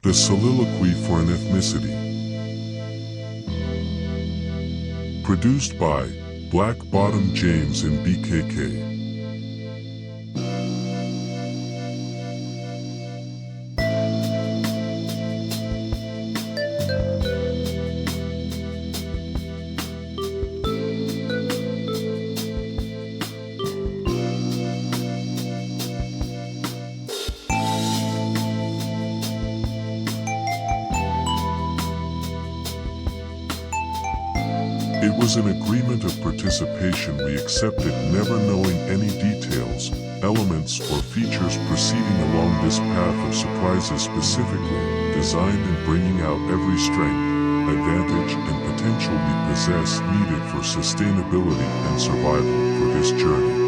The Soliloquy for an Ethnicity. Produced by Black Bottom James and BKK. It was an agreement of participation we accepted, never knowing any details, elements, or features proceeding along this path of surprises specifically designed in bringing out every strength, advantage, and potential we possess needed for sustainability and survival for this journey.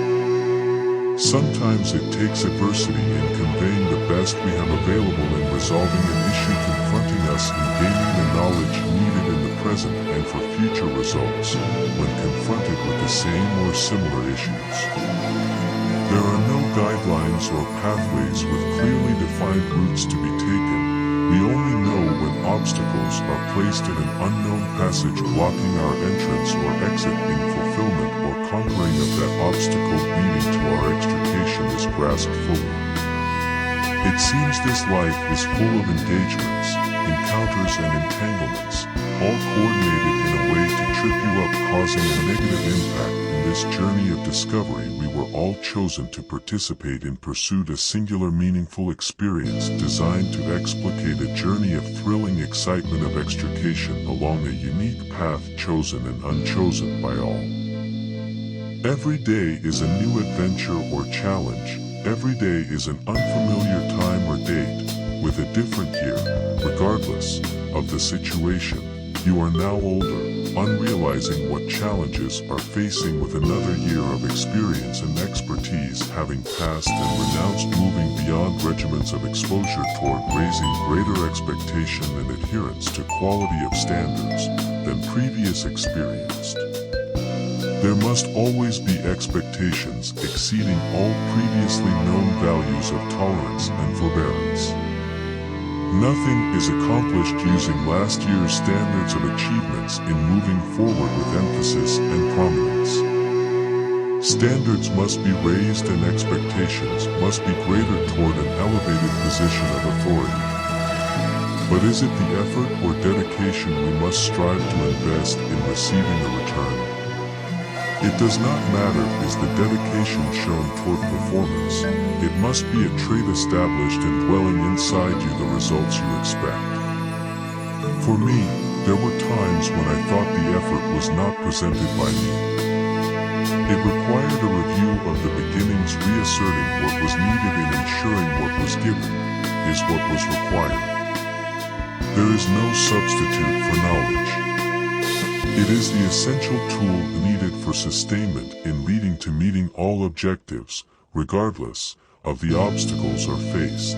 Sometimes it takes adversity in conveying the best we have available in resolving an issue confronting us in gaining the knowledge needed in the present and for future results when confronted with the same or similar issues. There are no guidelines or pathways with clearly defined routes to be taken. We only know when obstacles are placed in an unknown passage blocking our entrance or exit in fulfillment or conquering of that obstacle leading to our extrication is grasped fully. It seems this life is full of engagements, encounters and entanglements, all coordinated in a way to trip you up, causing a negative impact. In this journey of discovery we were all chosen to participate in pursuit a singular meaningful experience designed to explicate a journey of thrilling excitement of extrication along a unique path chosen and unchosen by all. Every day is a new adventure or challenge. Every day is an unfamiliar time or date, with a different year, regardless of the situation. You are now older, unrealizing what challenges are facing with another year of experience and expertise having passed and renounced, moving beyond regimens of exposure toward raising greater expectation and adherence to quality of standards than previous experienced. There must always be expectations exceeding all previously known values of tolerance and forbearance. Nothing is accomplished using last year's standards of achievements in moving forward with emphasis and prominence. Standards must be raised and expectations must be greater toward an elevated position of authority. But is it the effort or dedication we must strive to invest in receiving a return? It does not matter is the dedication shown toward performance. It must be a trait established and dwelling inside you the results you expect. For me, there were times when I thought the effort was not presented by me. It required a review of the beginnings, reasserting what was needed and ensuring what was given is what was required. There is no substitute for knowledge. It is the essential tool needed for sustainment in leading to meeting all objectives, regardless of the obstacles are faced.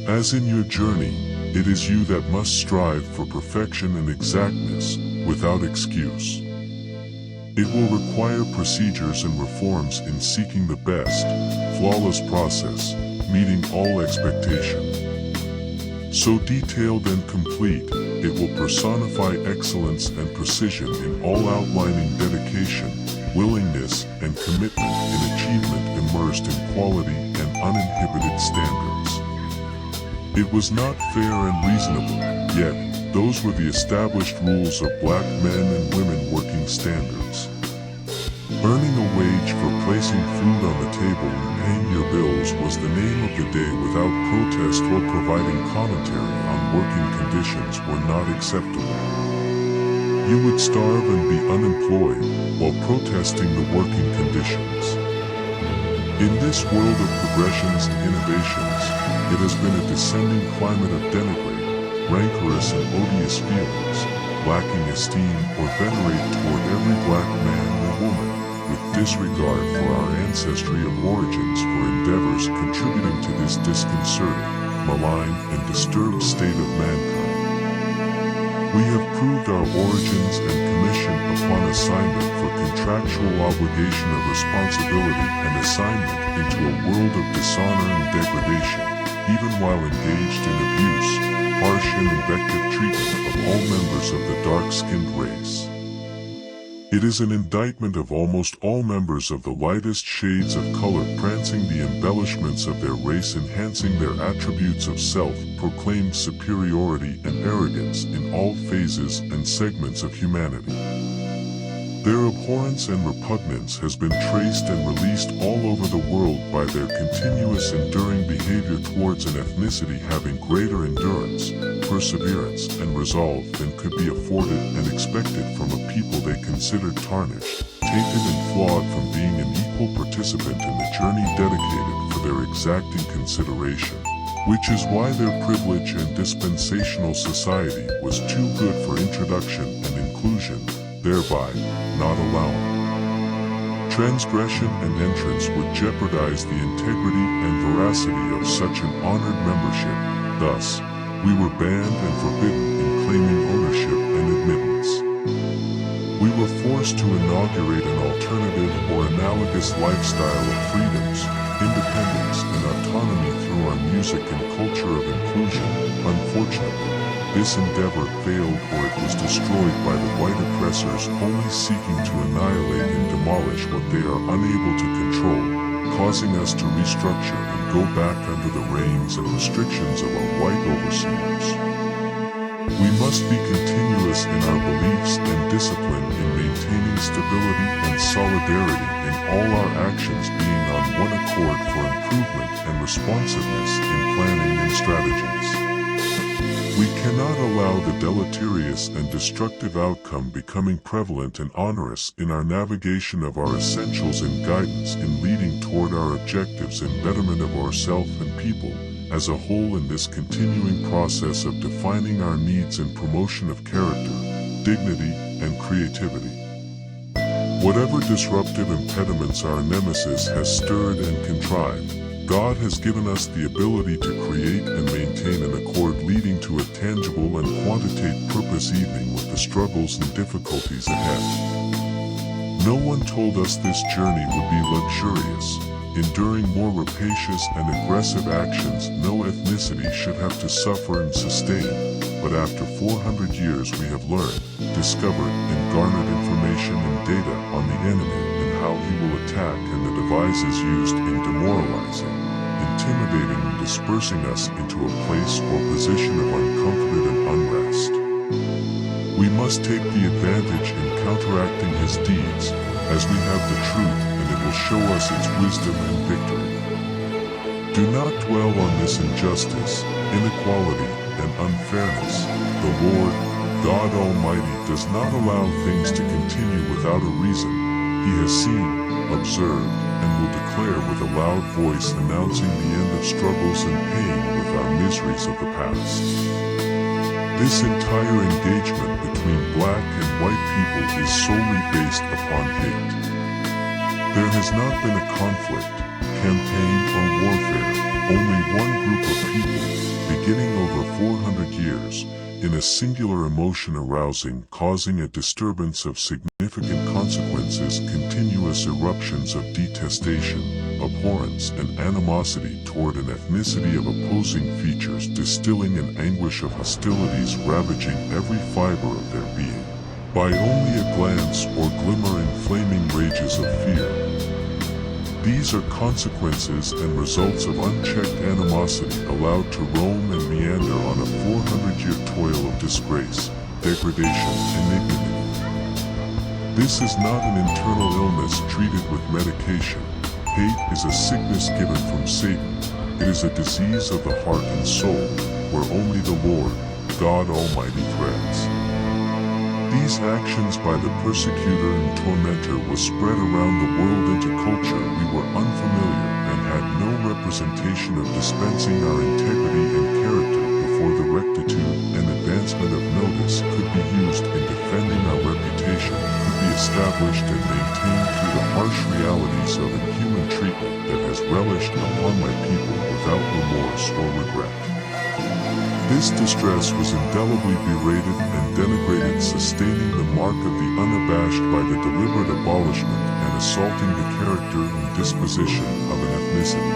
As in your journey, it is you that must strive for perfection and exactness, without excuse. It will require procedures and reforms in seeking the best, flawless process, meeting all expectation. So detailed and complete, it will personify excellence and precision in all, outlining dedication, willingness, and commitment in achievement immersed in quality and uninhibited standards. It was not fair and reasonable, yet those were the established rules of black men and women working standards. Earning a wage for placing food on the table and paying your bills was the name of the day. Without protest or providing commentary on working conditions were not acceptable. You would starve and be unemployed while protesting the working conditions. In this world of progressions and innovations, it has been a descending climate of denigrate, rancorous and odious feelings, lacking esteem or venerate toward every black man or woman, with disregard for our ancestry of origins for endeavors contributing to this disconcerting, malign, and disturbed state of mankind. We have proved our origins and commission upon assignment for contractual obligation of responsibility and assignment into a world of dishonor and degradation, even while engaged in abuse, harsh and invective treatment of all members of the dark-skinned race. It is an indictment of almost all members of the lightest shades of color, prancing the embellishments of their race, enhancing their attributes of self-proclaimed superiority and arrogance in all phases and segments of humanity. Their abhorrence and repugnance has been traced and released all over the world by their continuous enduring behavior towards an ethnicity having greater endurance, perseverance, and resolve than could be afforded and expected from a people they considered tarnished, tainted and flawed from being an equal participant in the journey dedicated for their exacting consideration, which is why their privilege and dispensational society was too good for introduction and inclusion, thereby not allowing transgression and entrance would jeopardize the integrity and veracity of such an honored membership. Thus, we were banned and forbidden in claiming ownership and admittance. We were forced to inaugurate an alternative or analogous lifestyle of freedoms, independence, and autonomy through our music and culture of inclusion. Unfortunately, this endeavor failed, or it was destroyed by the white oppressors only seeking to annihilate and demolish what they are unable to control, causing us to restructure and go back under the reigns and restrictions of our white overseers. We must be continuous in our beliefs and discipline in maintaining stability and solidarity in all our actions, being on one accord for improvement and responsiveness in planning and strategies. We cannot allow the deleterious and destructive outcome becoming prevalent and onerous in our navigation of our essentials and guidance in leading toward our objectives and betterment of ourselves and people as a whole in this continuing process of defining our needs and promotion of character, dignity, and creativity. Whatever disruptive impediments our nemesis has stirred and contrived, God has given us the ability to create and maintain an accord leading to a tangible and quantitative purpose, even with the struggles and difficulties ahead. No one told us this journey would be luxurious. Enduring more rapacious and aggressive actions, no ethnicity should have to suffer and sustain, but after 400 years we have learned, discovered, and garnered information and data on the enemy and how he will attack and the devices used in demoralizing, intimidating and dispersing us into a place or position of uncomforted and unrest. We must take the advantage in counteracting his deeds, as we have the truth and it will show us its wisdom and victory. Do not dwell on this injustice, inequality, and unfairness. The Lord, God Almighty, does not allow things to continue without a reason. He has seen, observed, and will declare with a loud voice announcing the end of struggles and pain with our miseries of the past. This entire engagement between black and white people is solely based upon hate. There has not been a conflict, campaign, or warfare, only one group of people, beginning over 400 years, in a singular emotion arousing, causing a disturbance of significant consequences, continuous eruptions of detestation, abhorrence, and animosity toward an ethnicity of opposing features, distilling an anguish of hostilities ravaging every fiber of their being, by only a glance or glimmer in flaming rages of fear. These are consequences and results of unchecked animosity allowed to roam and meander on a 400-year toil of disgrace, degradation, and ignominy. This is not an internal illness treated with medication. Hate is a sickness given from Satan. It is a disease of the heart and soul, where only the Lord, God Almighty, treads. These actions by the persecutor and tormentor was spread around the world into culture we were unfamiliar and had no representation of dispensing our integrity and character before the rectitude and advancement of notice could be used in defending our reputation, could be established and maintained through the harsh realities of inhuman treatment that has relished upon my people without remorse or regret. This distress was indelibly berated and denigrated, sustaining the mark of the unabashed by the deliberate abolishment and assaulting the character and disposition of an ethnicity.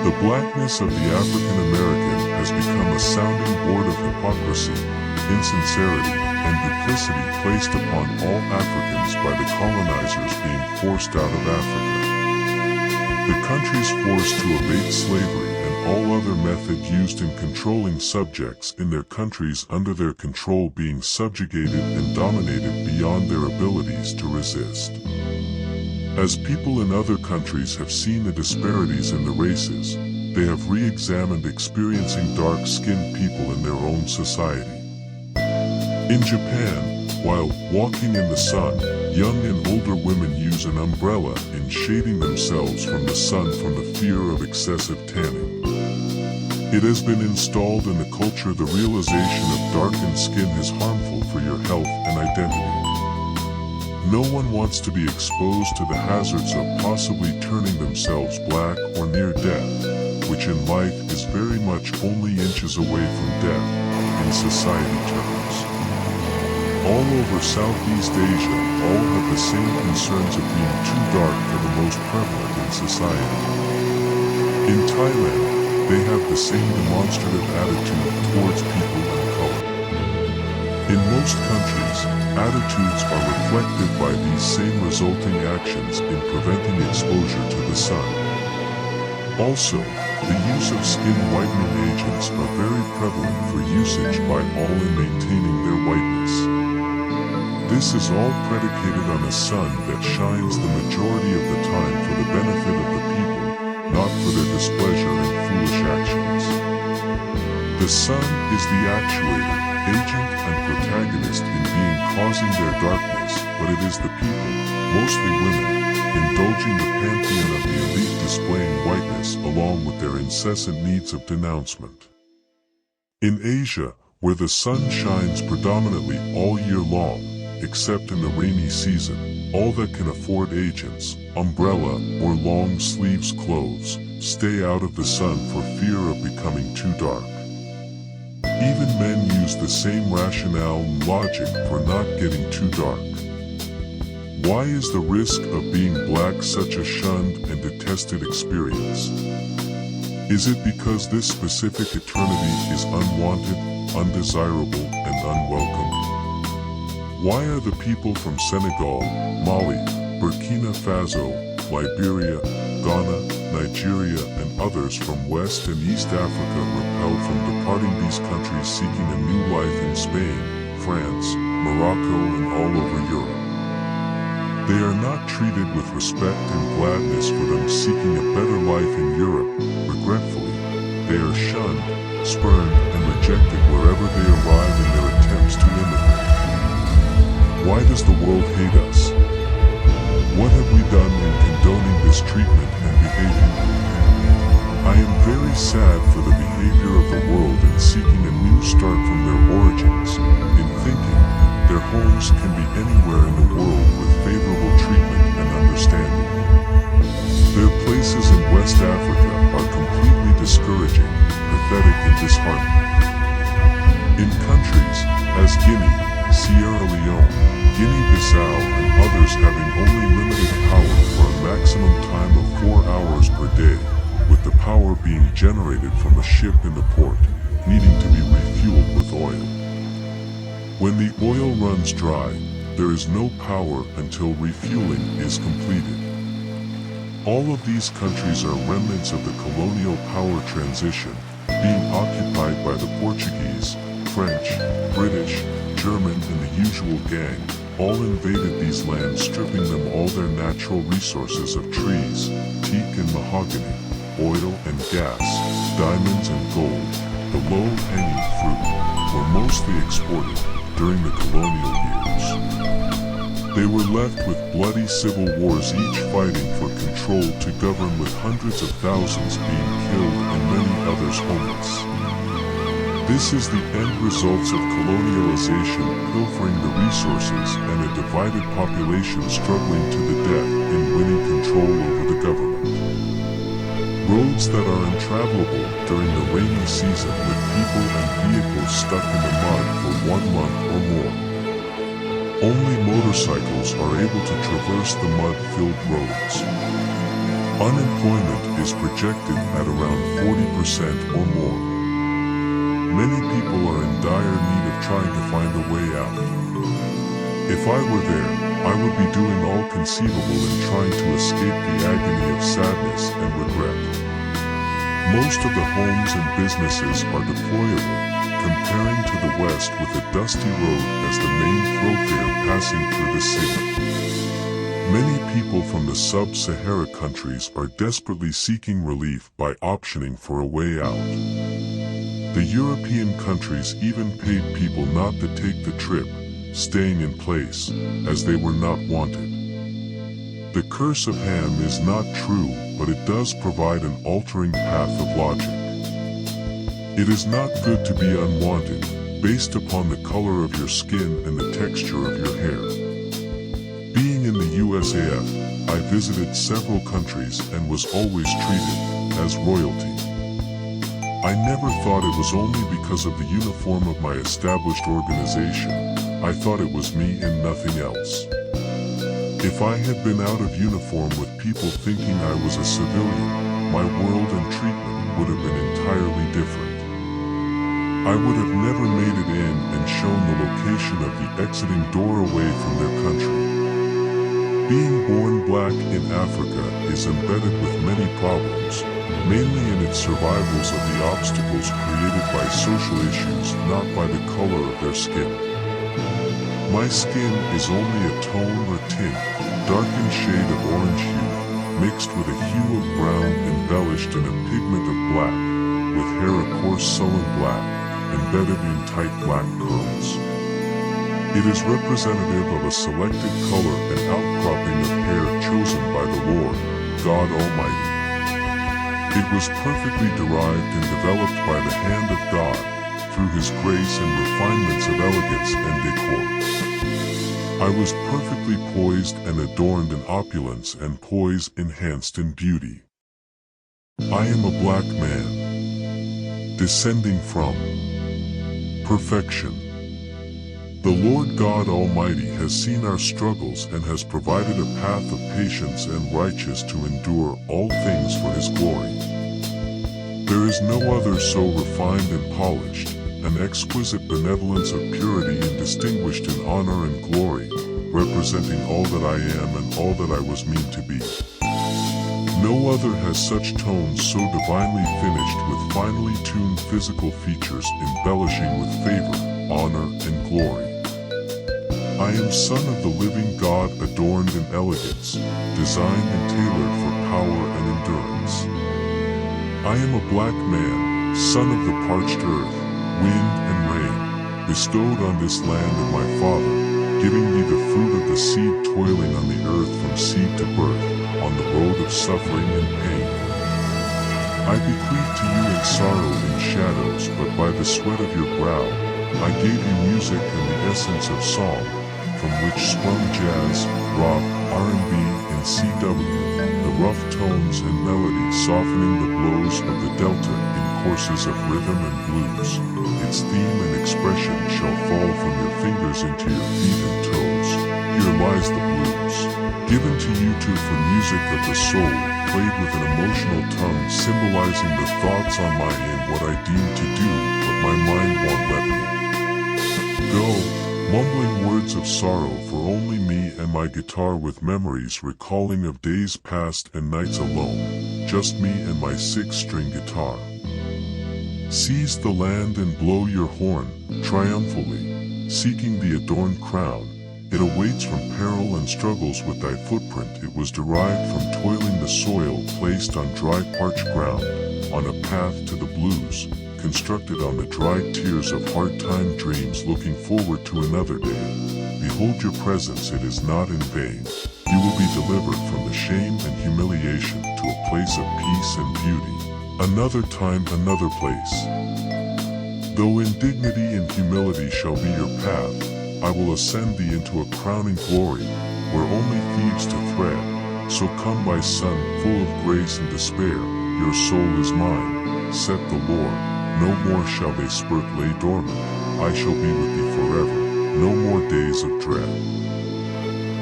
The blackness of the African American has become a sounding board of hypocrisy, insincerity, and duplicity placed upon all Africans by the colonizers being forced out of Africa. The countries forced to abate slavery and all other methods used in controlling subjects in their countries under their control being subjugated and dominated beyond their abilities to resist. As people in other countries have seen the disparities in the races, they have re-examined experiencing dark-skinned people in their own society. In Japan, while walking in the sun, young and older women use an umbrella in shading themselves from the sun from the fear of excessive tanning. It has been installed in the culture the realization of darkened skin is harmful for your health and identity. No one wants to be exposed to the hazards of possibly turning themselves black or near death, which in life is very much only inches away from death, in society terms. All over Southeast Asia, all have the same concerns of being too dark for the most prevalent in society. In Thailand, they have the same demonstrative attitude towards people of color. In most countries, attitudes are reflected by these same resulting actions in preventing exposure to the sun. Also, the use of skin whitening agents are very prevalent for usage by all in maintaining their whiteness. This is all predicated on a sun that shines the majority of the time for the benefit of the people, not for their displeasure and foolish actions. The sun is the actuator, agent and protagonist in being causing their darkness, but it is the people, mostly women, indulging the pantheon of the elite displaying whiteness along with their incessant needs of denouncement. In Asia, where the sun shines predominantly all year long, except in the rainy season, all that can afford agents, umbrella or long sleeves clothes, stay out of the sun for fear of becoming too dark. Even men use the same rationale and logic for not getting too dark. Why is the risk of being black such a shunned and detested experience? Is it because this specific eternity is unwanted, undesirable, and unwelcome? Why are the people from Senegal, Mali, Burkina Faso, Liberia, Ghana, Nigeria, and others from West and East Africa repelled from departing these countries seeking a new life in Spain, France, Morocco, and all over Europe? They are not treated with respect and gladness for them seeking a better life in Europe. Regretfully, they are shunned, spurned, and rejected wherever they arrive in their attempts to immigrate. Why does the world hate us? What have we done in condoning this treatment and behavior? I am very sad for the behavior of the world in seeking a new start from their origins, in thinking their homes can be anywhere in the world with favorable treatment and understanding. Their places in West Africa are completely discouraging, pathetic, and disheartening. In countries as Guinea, Sierra Leone, Guinea-Bissau, and others having only limited power for a maximum time of 4 hours per day, with the power being generated from a ship in the port, needing to be refueled with oil. When the oil runs dry, there is no power until refueling is completed. All of these countries are remnants of the colonial power transition, being occupied by the Portuguese, French, British, German, and the usual gang, all invaded these lands, stripping them all their natural resources of trees, teak and mahogany, oil and gas, diamonds and gold. The low-hanging fruit were mostly exported during the colonial years. They were left with bloody civil wars, each fighting for control to govern, with hundreds of thousands being killed and many others homeless. This is the end results of colonialization, pilfering the resources, and a divided population struggling to the death in winning control over the government. Roads that are untravelable during the rainy season, with people and vehicles stuck in the mud for 1 month or more. Only motorcycles are able to traverse the mud-filled roads. Unemployment is projected at around 40% or more. Many people are in dire need of trying to find a way out. If I were there, I would be doing all conceivable in trying to escape the agony of sadness and regret. Most of the homes and businesses are deployable, comparing to the West with a dusty road as the main thoroughfare passing through the city. Many people from the sub-Sahara countries are desperately seeking relief by optioning for a way out. The European countries even paid people not to take the trip, staying in place, as they were not wanted. The curse of Ham is not true, but it does provide an altering path of logic. It is not good to be unwanted, based upon the color of your skin and the texture of your hair. Being in the USAF, I visited several countries and was always treated as royalty. I never thought it was only because of the uniform of my established organization. I thought it was me and nothing else. If I had been out of uniform with people thinking I was a civilian, my world and treatment would have been entirely different. I would have never made it in and shown the location of the exiting door away from their country. Being born black in Africa is embedded with many problems, mainly in its survivals of the obstacles created by social issues, not by the color of their skin. My skin is only a tone or tint, darkened shade of orange hue, mixed with a hue of brown embellished in a pigment of black, with hair a coarse sullen black, embedded in tight black curls. It is representative of a selected color and outcropping of hair chosen by the Lord, God Almighty. It was perfectly derived and developed by the hand of God, through His grace and refinements of elegance and decor. I was perfectly poised and adorned in opulence and poise enhanced in beauty. I am a black man, descending from perfection. The Lord God Almighty has seen our struggles and has provided a path of patience and righteousness to endure all things for His glory. There is no other so refined and polished, an exquisite benevolence of purity and distinguished in honor and glory, representing all that I am and all that I was meant to be. No other has such tones so divinely finished with finely tuned physical features embellishing with favor, honor, and glory. I am son of the living God adorned in elegance, designed and tailored for power and endurance. I am a black man, son of the parched earth, wind and rain, bestowed on this land of my father, giving me the fruit of the seed toiling on the earth from seed to birth, on the road of suffering and pain. I bequeath to you in sorrow and shadows, but by the sweat of your brow, I gave you music and the essence of song, from which sprung jazz, rock, R&B, and CW, the rough tones and melodies softening the blows of the delta in courses of rhythm and blues. Its theme and expression shall fall from your fingers into your feet and toes. Here lies the blues, given to you too for music of the soul, played with an emotional tongue symbolizing the thoughts on my end what I deem to do, but my mind won't let me. Go, mumbling words of sorrow for only me and my guitar with memories recalling of days past and nights alone, just me and my 6-string guitar. Seize the land and blow your horn, triumphantly, seeking the adorned crown. It awaits from peril and struggles with thy footprint. It was derived from toiling the soil placed on dry parched ground, on a path to the blues, constructed on the dried tears of hard-time dreams looking forward to another day. Behold your presence, it is not in vain. You will be delivered from the shame and humiliation to a place of peace and beauty. Another time, another place. Though indignity and humility shall be your path, I will ascend thee into a crowning glory, where only thieves to thread. So come, my son, full of grace and despair, your soul is mine, saith the Lord. No more shall they spurt lay dormant, I shall be with thee forever, no more days of dread.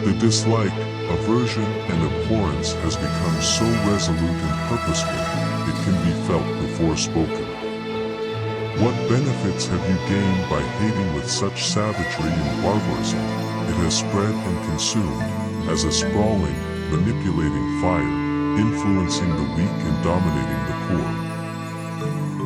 The dislike, aversion, and abhorrence has become so resolute and purposeful, it can be felt before spoken. What benefits have you gained by hating with such savagery and barbarism? It has spread and consumed, as a sprawling, manipulating fire, influencing the weak and dominating the poor.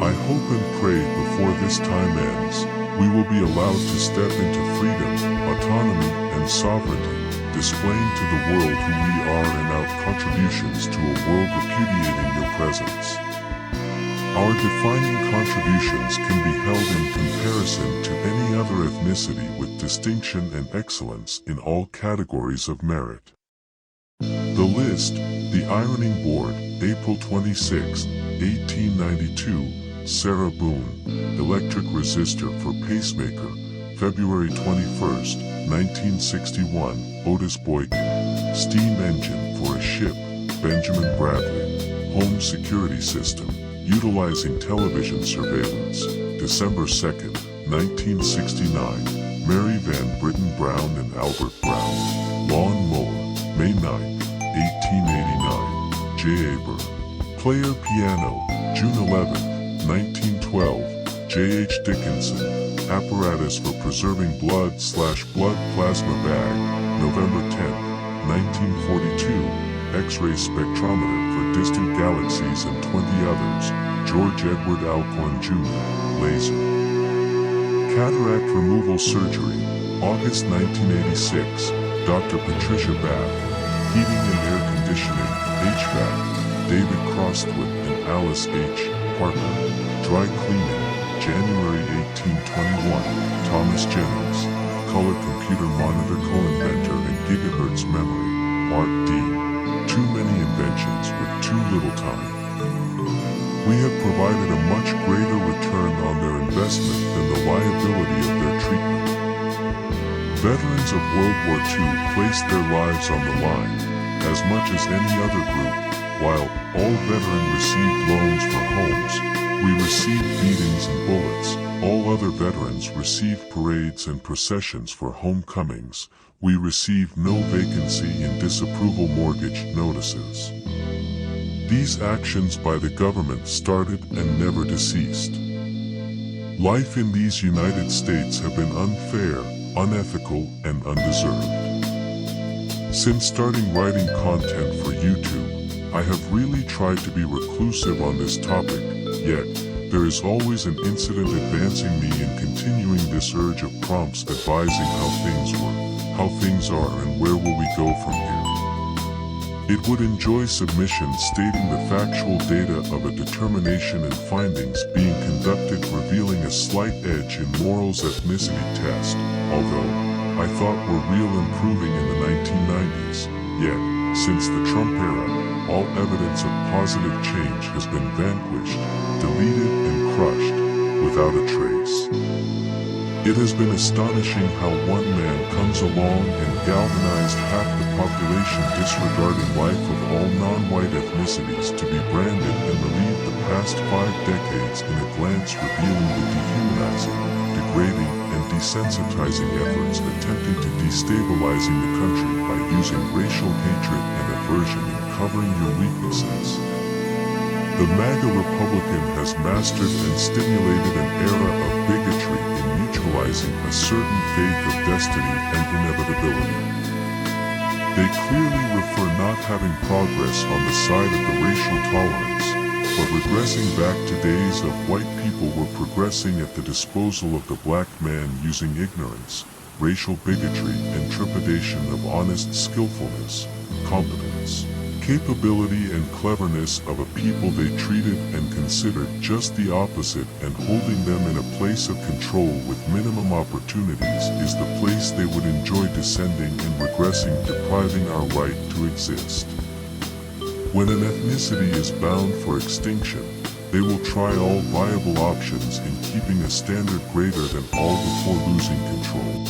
I hope and pray before this time ends, we will be allowed to step into freedom, autonomy, and sovereignty, displaying to the world who we are and our contributions to a world repudiating your presence. Our defining contributions can be held in comparison to any other ethnicity with distinction and excellence in all categories of merit. The list, the Ironing Board, April 26, 1892, Sarah Boone, electric resistor for pacemaker, February 21, 1961, Otis Boykin, steam engine for a ship, Benjamin Bradley, home security system, utilizing television surveillance, December 2, 1969, Mary Van Britten Brown and Albert Brown, lawn mower, May 9, 1889, J. Aber, player piano, June 11, 1912, J. H. Dickinson, apparatus for preserving blood/blood plasma bag, November 10, 1942, X-ray spectrometer for distant galaxies and 20 others, George Edward Alcorn Jr., laser. Cataract removal surgery, August 1986, Dr. Patricia Bath, heating and air conditioning, HVAC, David Crostwood and Alice H. Parker, dry cleaning, January 1821, Thomas Jennings, color computer monitor co-inventor and gigahertz memory, Mark D. Too many inventions with too little time. We have provided a much greater return on their investment than the liability of their treatment. Veterans of World War II placed their lives on the line, as much as any other group. While all veterans received loans for homes, we received beatings and bullets. All other veterans received parades and processions for homecomings. We received no vacancy in disapproval mortgage notices. These actions by the government started and never deceased. Life in these United States have been unfair, unethical, and undeserved. Since starting writing content for YouTube, I have really tried to be reclusive on this topic, yet there is always an incident advancing me in continuing this urge of prompts advising how things were, how things are, and where will we go from here. It would enjoy submissions stating the factual data of a determination and findings being conducted revealing a slight edge in morals ethnicity test, although I thought were real improving in the 1990s, yet, since the Trump era, all evidence of positive change has been vanquished, deleted and crushed, without a trace. It has been astonishing how one man comes along and galvanized half the population disregarding life of all non-white ethnicities to be branded and relieved the past 5 decades in a glance revealing the dehumanizing, degrading, and desensitizing efforts attempting to destabilizing the country by using racial hatred and aversion in covering your weaknesses. The MAGA Republican has mastered and stimulated an era of bigotry in mutualizing a certain faith of destiny and inevitability. They clearly refer not having progress on the side of the racial tolerance, but regressing back to days of white people were progressing at the disposal of the black man using ignorance, racial bigotry, and trepidation of honest skillfulness, competence, capability and cleverness of a people they treated and considered just the opposite, and holding them in a place of control with minimum opportunities is the place they would enjoy descending and regressing, depriving our right to exist. When an ethnicity is bound for extinction, they will try all viable options in keeping a standard greater than all before losing control.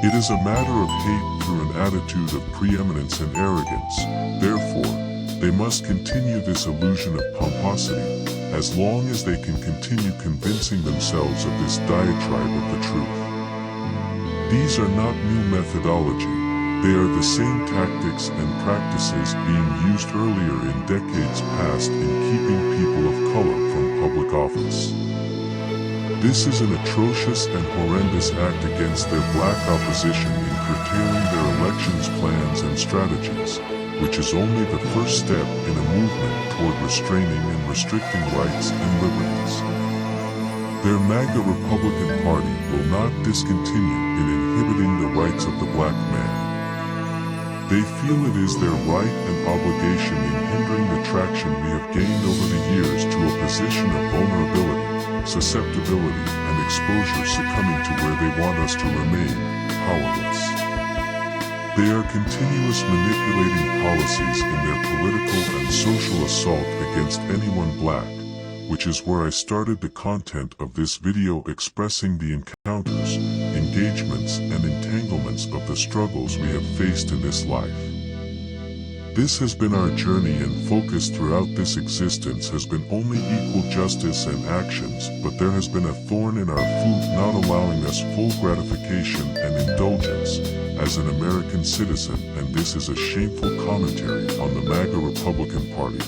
It is a matter of hate through an attitude of preeminence and arrogance. Therefore, they must continue this illusion of pomposity, as long as they can continue convincing themselves of this diatribe of the truth. These are not new methodology. They are the same tactics and practices being used earlier in decades past in keeping people of color from public office. This is an atrocious and horrendous act against their black opposition in curtailing their elections plans and strategies, which is only the first step in a movement toward restraining and restricting rights and liberties. Their MAGA Republican Party will not discontinue in inhibiting the rights of the black man. They feel it is their right and obligation in hindering the traction we have gained over the years to a position of vulnerability, susceptibility, and exposure, succumbing to where they want us to remain, powerless. They are continuous manipulating policies in their political and social assault against anyone black, which is where I started the content of this video, expressing the encounters, engagements, and entanglements of the struggles we have faced in this life. This has been our journey, and focus throughout this existence has been only equal justice and actions, but there has been a thorn in our food, not allowing us full gratification and indulgence as an American citizen, and this is a shameful commentary on the MAGA Republican Party.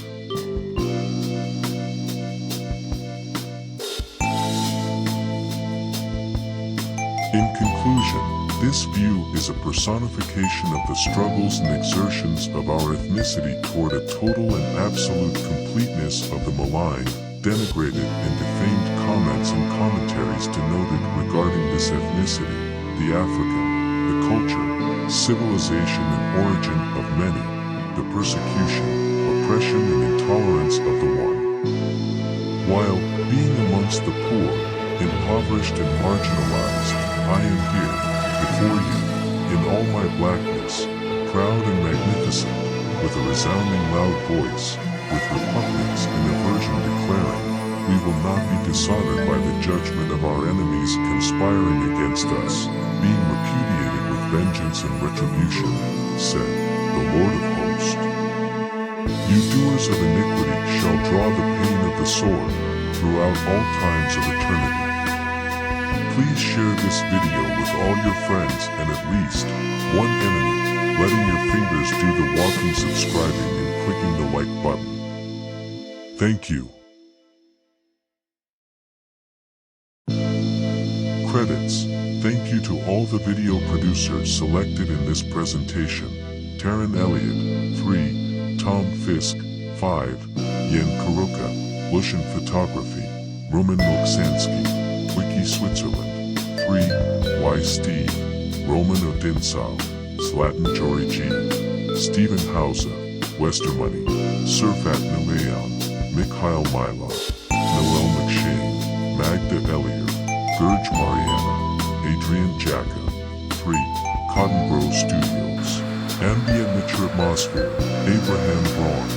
In conclusion, this view is a personification of the struggles and exertions of our ethnicity toward a total and absolute completeness of the maligned, denigrated, and defamed comments and commentaries denoted regarding this ethnicity, the African, the culture, civilization and origin of many, the persecution, oppression and intolerance of the one. While, being amongst the poor, impoverished and marginalized, I am here, before you, in all my blackness, proud and magnificent, with a resounding loud voice, with repugnance and aversion declaring, we will not be dishonored by the judgment of our enemies conspiring against us, being repudiated with vengeance and retribution, said the Lord of hosts. You doers of iniquity shall draw the pain of the sword, throughout all times of eternity. Please share this video with all your friends and at least one enemy, letting your fingers do the walking, subscribing and clicking the like button. Thank you. Credits. Thank you to all the video producers selected in this presentation: Taryn Elliott, 3, Tom Fisk, 5, Yen Karuka, Lushan Photography, Roman Moksansky, Wiki Switzerland, 3, Y Steve, Roman Odensey, Zlatan Georgi, Stephen Hauser, Westermoney, Surfat Nuleon, Mikhail Milov, Noel McShane, Magda Ellier, Gurj Mariana, Adrian Jacka, 3, Cotton Grove Studios, Ambient Mature Atmosphere, Abraham Braun,